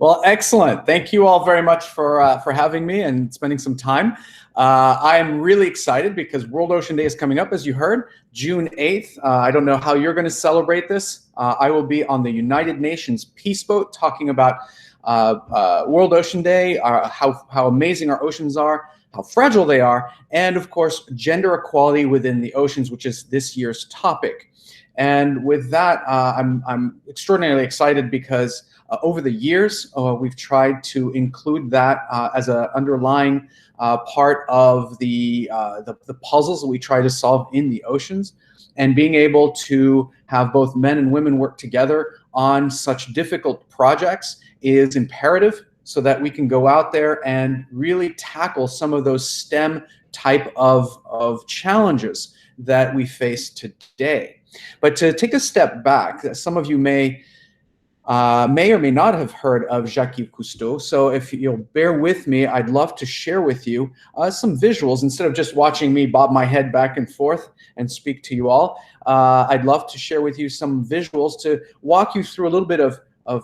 Well, excellent. Thank you all very much for having me and spending some time. I'm really excited because World Ocean Day is coming up, as you heard, June 8th. I don't know how you're going to celebrate this. I will be on the United Nations Peace Boat talking about World Ocean Day, how amazing our oceans are, how fragile they are, and of course, gender equality within the oceans, which is this year's topic. And with that, I'm extraordinarily excited because over the years, we've tried to include that as an underlying part of the puzzles that we try to solve in the oceans. And being able to have both men and women work together on such difficult projects is imperative so that we can go out there and really tackle some of those STEM type of challenges that we face today. But to take a step back, some of you may or may not have heard of Jacques-Yves Cousteau. So if you'll bear with me, I'd love to share with you some visuals instead of just watching me bob my head back and forth and speak to you all. I'd love to share with you some visuals to walk you through a little bit of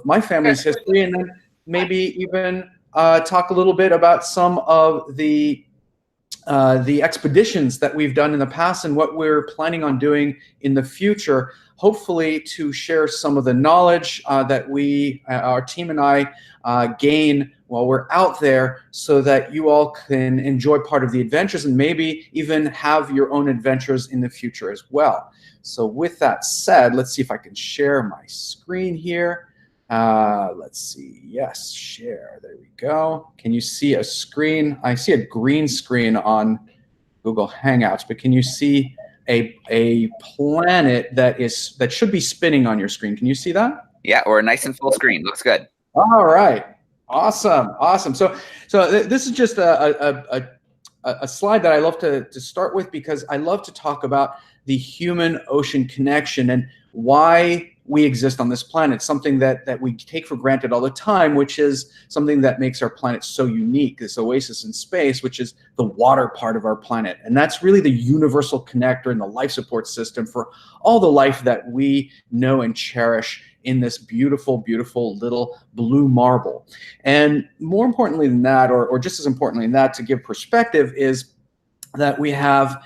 my family's history, and then maybe even talk a little bit about some of the expeditions that we've done in the past and what we're planning on doing in the future, hopefully to share some of the knowledge that our team and I gain while we're out there so that you all can enjoy part of the adventures and maybe even have your own adventures in the future as well. So with that said, let's see if I can share my screen here. Let's see. Yes, share. There we go. Can you see a screen? I see a green screen on Google Hangouts, but can you see a planet that should be spinning on your screen? Can you see that? Yeah, or a nice and full screen. Looks good. All right. Awesome. Awesome. So this is just a slide that I love to start with because I love to talk about the human-ocean connection and why we exist on this planet, something that we take for granted all the time, which is something that makes our planet so unique, this oasis in space, which is the water part of our planet. And that's really the universal connector and the life support system for all the life that we know and cherish in this beautiful, beautiful little blue marble. And more importantly than that, or just as importantly than that, to give perspective, is that we have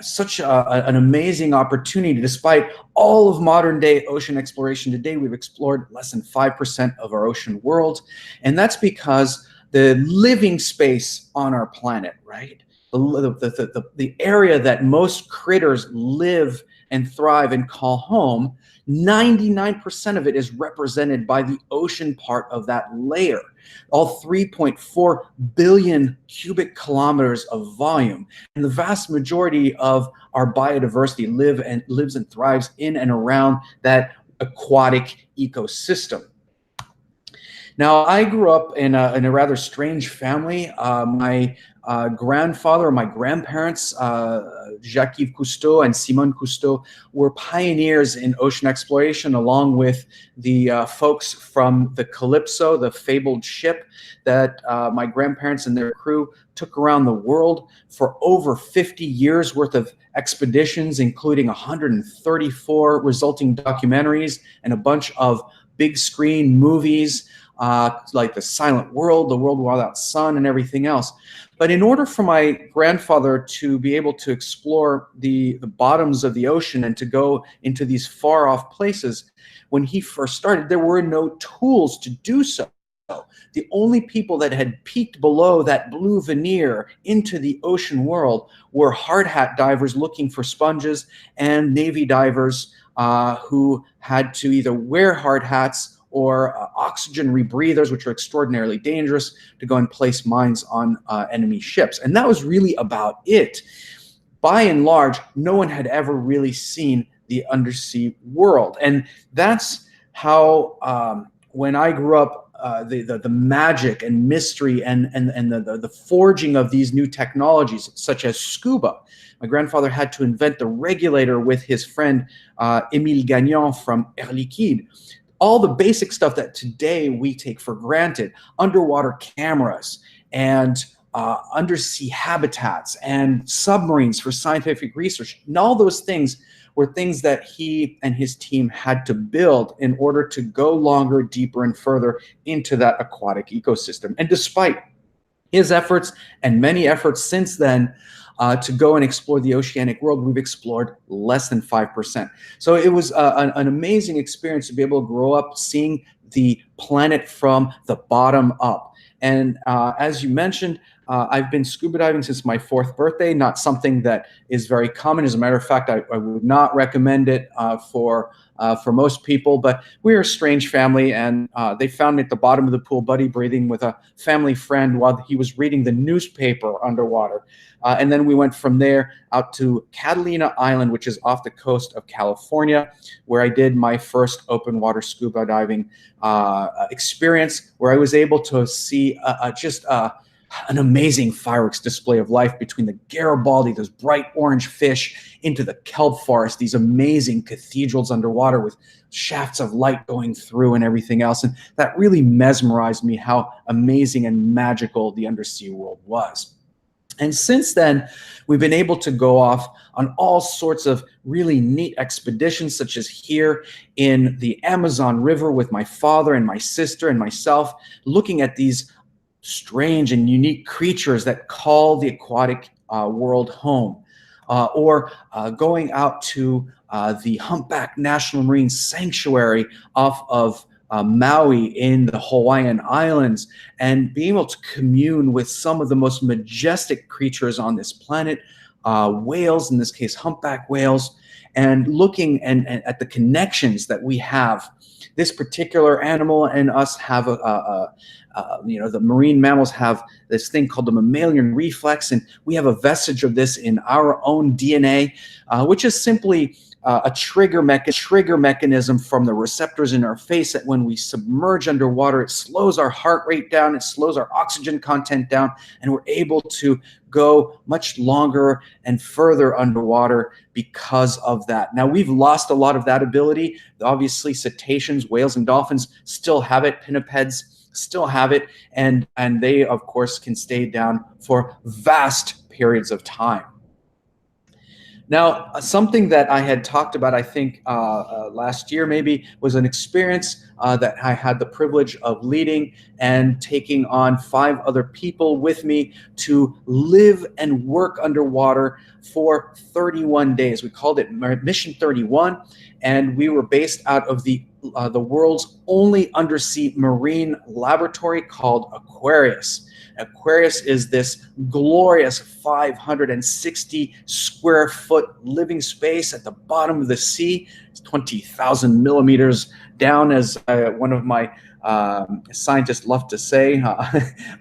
such an amazing opportunity. Despite all of modern day ocean exploration today, we've explored less than 5% of our ocean world. And that's because the living space on our planet, right? The area that most critters live and thrive and call home, 99% of it is represented by the ocean part of that layer, all 3.4 billion cubic kilometers of volume. And the vast majority of our biodiversity lives and thrives in and around that aquatic ecosystem. Now, I grew up in a rather strange family. My grandfather or my grandparents, Jacques-Yves Cousteau and Simone Cousteau, were pioneers in ocean exploration, along with the folks from the Calypso, the fabled ship that my grandparents and their crew took around the world for over 50 years worth of expeditions, including 134 resulting documentaries and a bunch of big screen movies, like The Silent World, The World Without Sun, and everything else. But in order for my grandfather to be able to explore the bottoms of the ocean and to go into these far off places, when he first started, there were no tools to do so. The only people that had peeked below that blue veneer into the ocean world were hard hat divers looking for sponges and Navy divers who had to either wear hard hats or oxygen rebreathers, which are extraordinarily dangerous, to go and place mines on enemy ships. And that was really about it. By and large, no one had ever really seen the undersea world. And that's how, when I grew up, the magic and mystery and the forging of these new technologies, such as scuba. My grandfather had to invent the regulator with his friend Émile Gagnon from Air Liquide. All the basic stuff that today we take for granted, underwater cameras and undersea habitats and submarines for scientific research, and all those things were things that he and his team had to build in order to go longer, deeper, and further into that aquatic ecosystem. And despite his efforts and many efforts since then to go and explore the oceanic world, we've explored less than 5%. So it was an amazing experience to be able to grow up seeing the planet from the bottom up. And as you mentioned, I've been scuba diving since my 4th birthday, not something that is very common. As a matter of fact, I would not recommend it for most people, but we're a strange family, and they found me at the bottom of the pool, buddy breathing with a family friend while he was reading the newspaper underwater. And then we went from there out to Catalina Island, which is off the coast of California, where I did my first open water scuba diving experience, where I was able to see just an amazing fireworks display of life between the Garibaldi, those bright orange fish, into the kelp forest, these amazing cathedrals underwater with shafts of light going through and everything else. And that really mesmerized me how amazing and magical the undersea world was. And since then, we've been able to go off on all sorts of really neat expeditions, such as here in the Amazon River with my father and my sister and myself, looking at these strange and unique creatures that call the aquatic world home, or going out to the Humpback National Marine Sanctuary off of Maui in the Hawaiian Islands, and being able to commune with some of the most majestic creatures on this planet, whales, in this case humpback whales, and looking and at the connections that we have. This particular animal and us have the marine mammals have this thing called the mammalian reflex, and we have a vestige of this in our own DNA, which is simply a trigger mechanism from the receptors in our face that when we submerge underwater, it slows our heart rate down, it slows our oxygen content down, and we're able to go much longer and further underwater because of that. Now, we've lost a lot of that ability. Obviously, cetaceans, whales, and dolphins still have it. Pinnipeds still have it, and they, of course, can stay down for vast periods of time. Now, something that I had talked about, I think last year maybe, was an experience that I had the privilege of leading and taking on 5 other people with me to live and work underwater for 31 days. We called it Mission 31, and we were based out of the world's only undersea marine laboratory called Aquarius. Aquarius is this glorious 560 square foot living space at the bottom of the sea. It's 20,000 millimeters down, as one of my scientists love to say,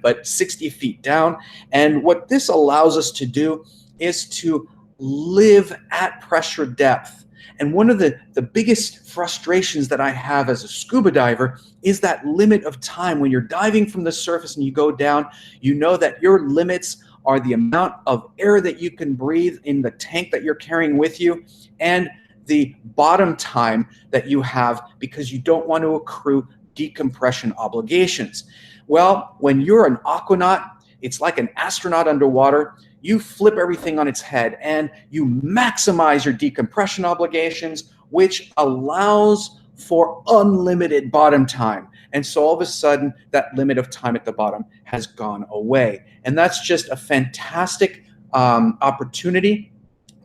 but 60 feet down. And what this allows us to do is to live at pressure depth. And one of the biggest frustrations that I have as a scuba diver is that limit of time. When you're diving from the surface and you go down, you know that your limits are the amount of air that you can breathe in the tank that you're carrying with you, and the bottom time that you have, because you don't want to accrue decompression obligations. Well, when you're an aquanaut, it's like an astronaut underwater. You flip everything on its head and you maximize your decompression obligations, which allows for unlimited bottom time. And so all of a sudden, that limit of time at the bottom has gone away. And that's just a fantastic opportunity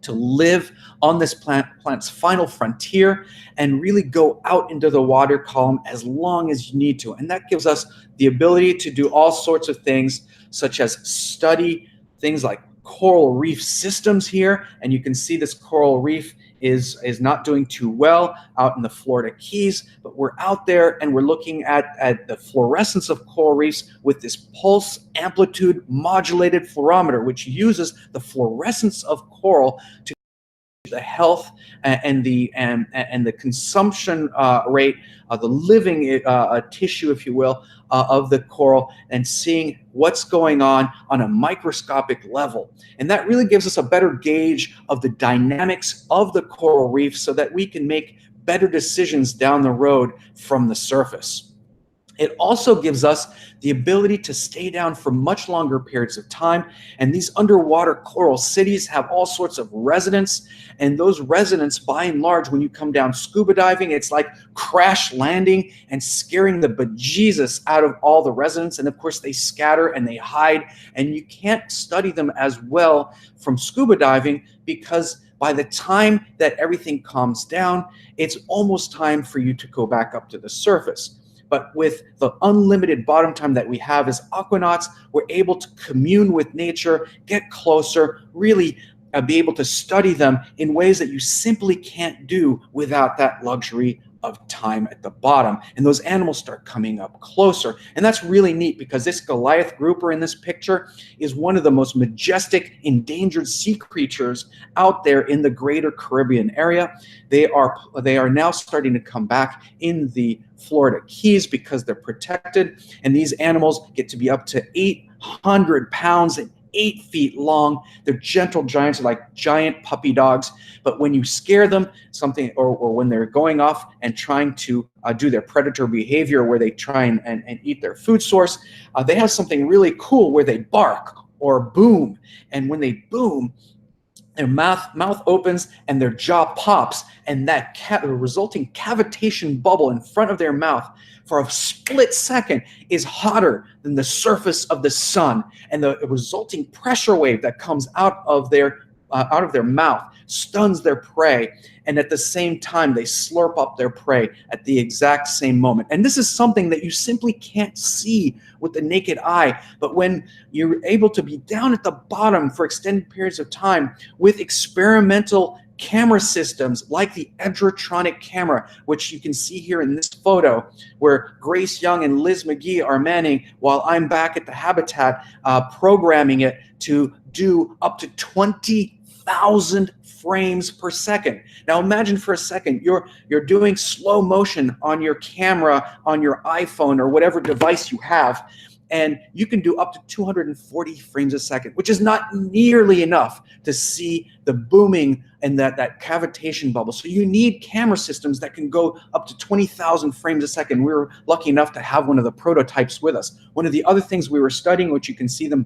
to live on this planet's final frontier and really go out into the water column as long as you need to. And that gives us the ability to do all sorts of things, such as study things like coral reef systems here. And you can see this coral reef is not doing too well out in the Florida Keys, but we're out there and we're looking at the fluorescence of coral reefs with this pulse amplitude modulated fluorometer, which uses the fluorescence of coral to the health and the consumption rate of the living tissue, if you will, of the coral, and seeing what's going on a microscopic level. And that really gives us a better gauge of the dynamics of the coral reef so that we can make better decisions down the road from the surface. It also gives us the ability to stay down for much longer periods of time. And these underwater coral cities have all sorts of residents. And those residents, by and large, when you come down scuba diving, it's like crash landing and scaring the bejesus out of all the residents. And of course, they scatter and they hide. And you can't study them as well from scuba diving because by the time that everything calms down, it's almost time for you to go back up to the surface. But with the unlimited bottom time that we have as aquanauts, we're able to commune with nature, get closer, really be able to study them in ways that you simply can't do without that luxury of time at the bottom. And those animals start coming up closer. And that's really neat because this Goliath grouper in this picture is one of the most majestic endangered sea creatures out there in the greater Caribbean area. They are now starting to come back in the Florida Keys because they're protected. And these animals get to be up to 800 pounds and 8 feet long. They're gentle giants, like giant puppy dogs. But when you scare them, or when they're going off and trying to do their predator behavior where they try and eat their food source, they have something really cool where they bark or boom. And when they boom, their mouth opens and their jaw pops, and that resulting cavitation bubble in front of their mouth for a split second is hotter than the surface of the sun, and the resulting pressure wave that comes out of their mouth stuns their prey, and at the same time they slurp up their prey at the exact same moment. And this is something that you simply can't see with the naked eye, but when you're able to be down at the bottom for extended periods of time with experimental camera systems like the Edgertronic camera, which you can see here in this photo, where Grace Young and Liz McGee are manning while I'm back at the habitat programming it to do up to 20,000 frames per second. Now imagine for a second you're doing slow motion on your camera, on your iPhone or whatever device you have, and you can do up to 240 frames a second, which is not nearly enough to see the booming and that cavitation bubble. So you need camera systems that can go up to 20,000 frames a second. We were lucky enough to have one of the prototypes with us. One of the other things we were studying, which you can see them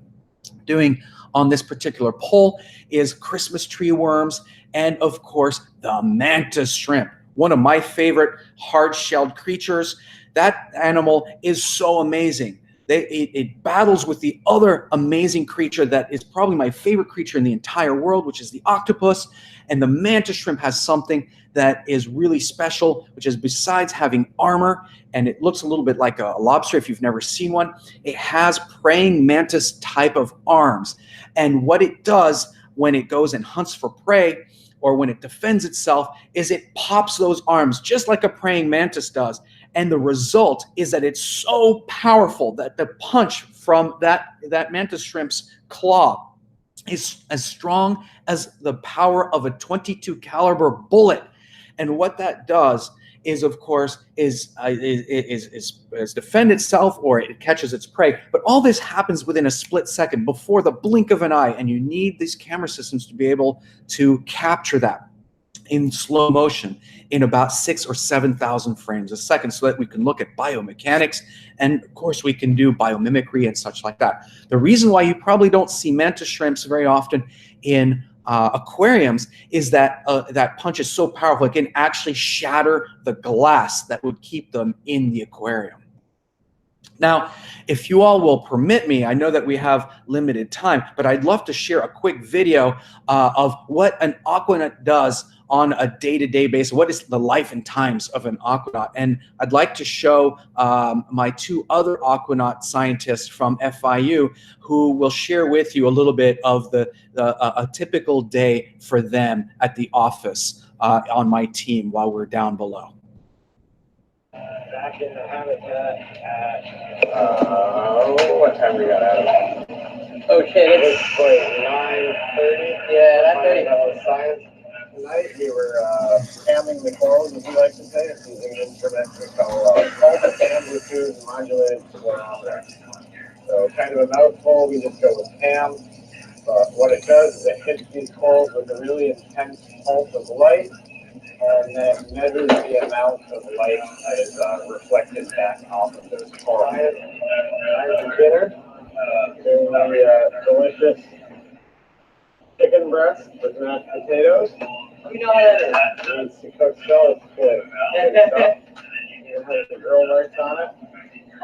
doing on this particular pole, is Christmas tree worms and, of course, the mantis shrimp, one of my favorite hard-shelled creatures. That animal is so amazing. It battles with the other amazing creature that is probably my favorite creature in the entire world, which is the octopus. And the mantis shrimp has something that is really special, which is, besides having armor, and it looks a little bit like a lobster if you've never seen one, it has praying mantis type of arms. And what it does when it goes and hunts for prey, or when it defends itself, is it pops those arms just like a praying mantis does. And the result is that it's so powerful that the punch from that mantis shrimp's claw is as strong as the power of a .22 caliber bullet. And what that does is, of course, is defend itself, or it catches its prey. But all this happens within a split second, before the blink of an eye, and you need these camera systems to be able to capture that in slow motion in about 6,000 or 7,000 frames a second, so that we can look at biomechanics, and of course we can do biomimicry and such like that. The reason why you probably don't see mantis shrimps very often in aquariums is that that punch is so powerful it can actually shatter the glass that would keep them in the aquarium. Now, if you all will permit me, I know that we have limited time, but I'd love to share a quick video of what an aquanaut does on a day-to-day basis. What is the life and times of an aquanaut? And I'd like to show my two other aquanaut scientists from FIU, who will share with you a little bit of a typical day for them at the office on my team while we're down below. Back in the habitat at, what time we got out of? Okay, it's like 9:30. Yeah, 9:30. Science. Tonight we were camming the corals, as we like to say. It's using an instrument we call pulse amplitude modulated spectrometry. So kind of a mouthful, we just go with cam. But what it does is it hits these corals with a really intense pulse of light. and then measures the amount of light that is reflected back off of those corals. For dinner, doing the delicious chicken breast with mashed potatoes. You know what that is? It's to cook salad split. Good stuff. You have the grill rice on it.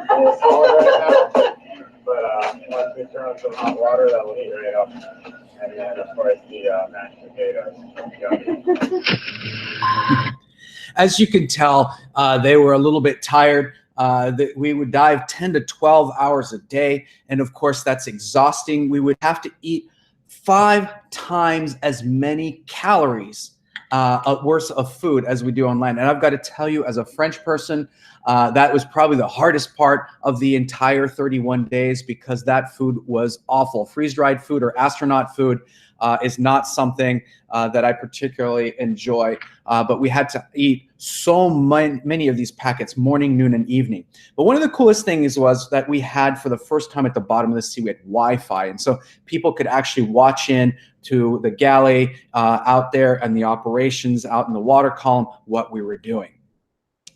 A little solid right now. But once we turn on some hot water, that will heat right up. And then, of course, the mashed potatoes. As you can tell, they were a little bit tired. We would dive 10 to 12 hours a day. And of course, that's exhausting. We would have to eat 5 times as many calories worth of food as we do on land. And I've got to tell you, as a French person, that was probably the hardest part of the entire 31 days because that food was awful. Freeze-dried food or astronaut food is not something that I particularly enjoy, but we had to eat so many of these packets morning, noon, and evening. But one of the coolest things was that we had, for the first time at the bottom of the sea, we had Wi-Fi. And so people could actually watch in to the galley out there and the operations out in the water column, what we were doing.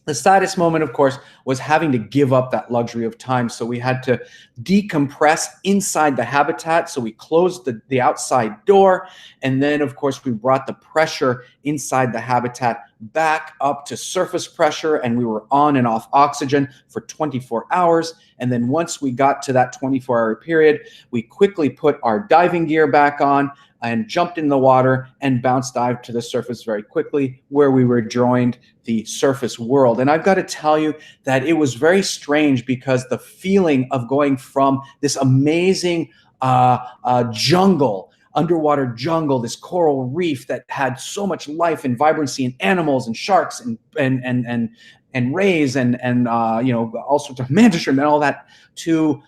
The saddest moment, of course, was having to give up that luxury of time. So we had to decompress inside the habitat. So we closed the outside door. And then, of course, we brought the pressure inside the habitat back up to surface pressure. And we were on and off oxygen for 24 hours. And then once we got to that 24-hour period, we quickly put our diving gear back on and jumped in the water and bounce dived to the surface very quickly, where we rejoined the surface world. And I've got to tell you that it was very strange because the feeling of going from this amazing jungle, underwater jungle, this coral reef that had so much life and vibrancy and animals and sharks and rays and you know, all sorts of mantis shrimp and all that, to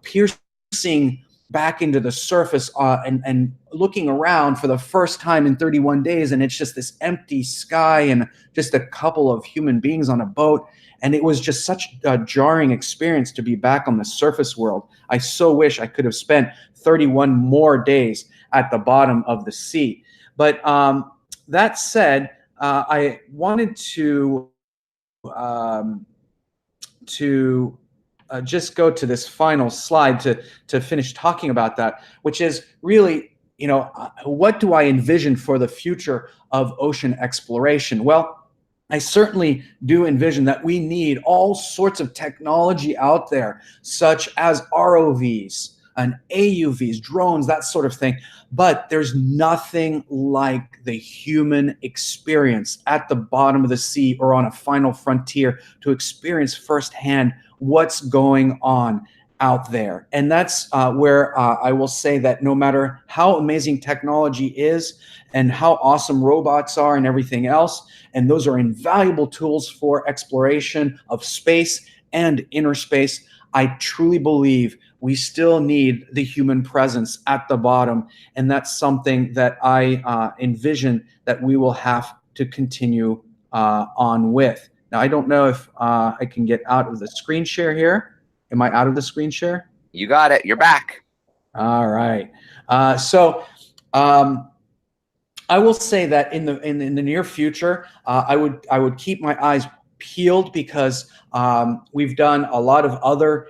piercing back into the surface and looking around for the first time in 31 days, and it's just this empty sky and just a couple of human beings on a boat. And it was just such a jarring experience to be back on the surface world. I so wish I could have spent 31 more days at the bottom of the sea. But that said, I wanted to just go to this final slide to finish talking about that, which is really, you know, what do I envision for the future of ocean exploration? Well, I certainly do envision that we need all sorts of technology out there, such as ROVs and AUVs, drones, that sort of thing. But there's nothing like the human experience at the bottom of the sea or on a final frontier to experience firsthand what's going on out there. And that's where I will say that no matter how amazing technology is and how awesome robots are and everything else, and those are invaluable tools for exploration of space and inner space, I truly believe we still need the human presence at the bottom. And that's something that I envision that we will have to continue on with. Now, I don't know if I can get out of the screen share here. Am I out of the screen share? You got it. You're back. All right. I will say that in the near future, I would keep my eyes peeled because we've done a lot of other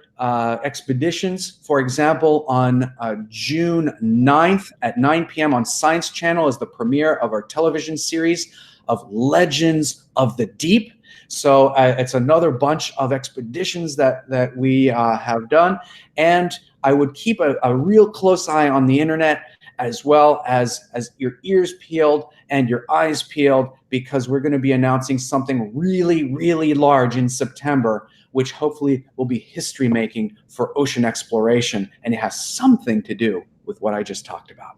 expeditions. For example, on June 9th at 9 p.m. on Science Channel is the premiere of our television series of Legends of the Deep. So it's another bunch of expeditions that we have done. And I would keep a real close eye on the internet, as well as your ears peeled and your eyes peeled, because we're going to be announcing something really, really large in September, which hopefully will be history making for ocean exploration. And it has something to do with what I just talked about.